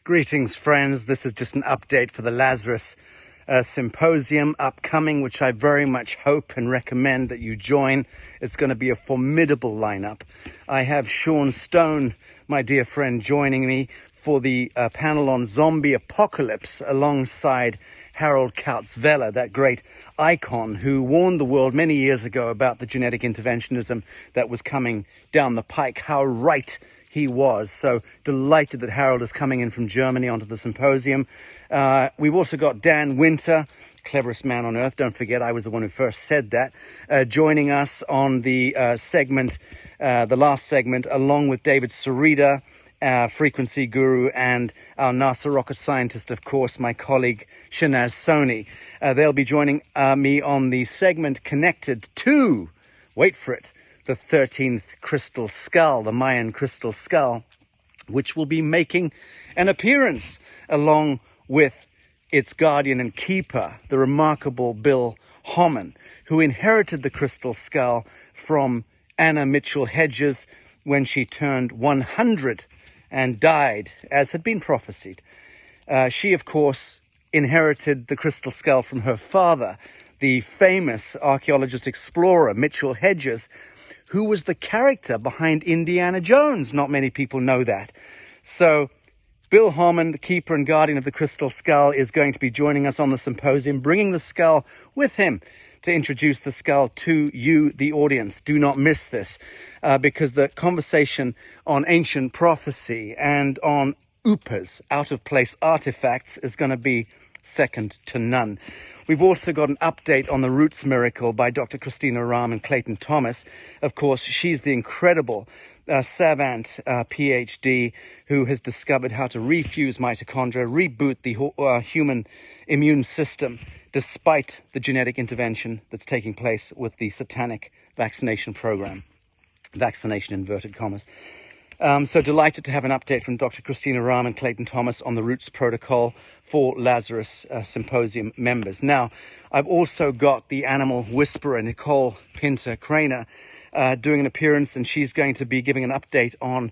Greetings, friends. This is just an update for the Lazarus Symposium upcoming, which I very much hope and recommend that you join. It's going to be a formidable lineup. I have Sean Stone, my dear friend, joining me for the panel on zombie apocalypse alongside Harald Kautz-Vella, that great icon who warned the world many years ago about the genetic interventionism that was coming down the pike. How right he was. So delighted that Harald is coming in from Germany onto the symposium. We've also got Dan Winter, cleverest man on earth. Don't forget, I was the one who first said that, joining us on the segment, the last segment, along with David Sereda, frequency guru, and our NASA rocket scientist, of course, my colleague Shenaz Soni. They'll be joining me on the segment connected to, wait for it, the 13th crystal skull, the Mayan crystal skull, which will be making an appearance along with its guardian and keeper, the remarkable Bill Homann, who inherited the crystal skull from Anna Mitchell Hedges when she turned 100 and died, as had been prophesied. She, of course, inherited the crystal skull from her father, the famous archaeologist explorer Mitchell Hedges, who was the character behind Indiana Jones. Not many people know that. So Bill Homann, the keeper and guardian of the crystal skull, is going to be joining us on the symposium, bringing the skull with him to introduce the skull to you, the audience. Do not miss this, because the conversation on ancient prophecy and on UPAs, out-of-place artifacts, is going to be second to none. We've also got an update on the Roots miracle by Dr. Christina Rahm and Clayton Thomas. Of course, she's the incredible savant PhD who has discovered how to refuse mitochondria, reboot the human immune system, despite the genetic intervention that's taking place with the satanic vaccination program. Vaccination, inverted commas. So delighted to have an update from Dr. Christina Rahm and Clayton Thomas on the Roots protocol for Lazarus Symposium members. Now, I've also got the animal whisperer, Nicole Pinter-Krainer, doing an appearance, and she's going to be giving an update on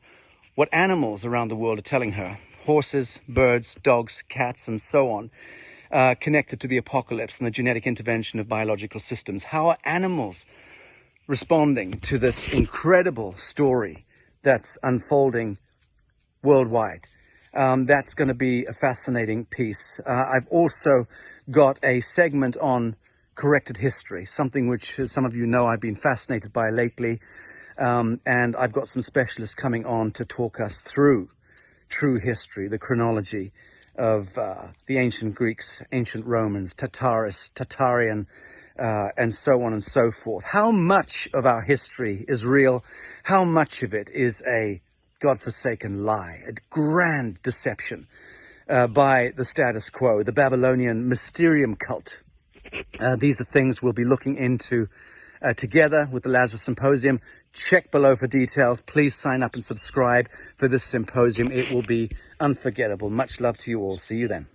what animals around the world are telling her. Horses, birds, dogs, cats, and so on, connected to the apocalypse and the genetic intervention of biological systems. How are animals responding to this incredible story that's unfolding worldwide? That's going to be a fascinating piece. I've also got a segment on corrected history, something which, as some of you know, I've been fascinated by lately. And I've got some specialists coming on to talk us through true history, the chronology of the ancient Greeks, ancient Romans, Tatarian, and so on and so forth. How much of our history is real? How much of it is a godforsaken lie, a grand deception by the status quo, the Babylonian Mysterium cult? These are things we'll be looking into together with the Lazarus Symposium. Check below for details. Please sign up and subscribe for this symposium. It will be unforgettable. Much love to you all. See you then.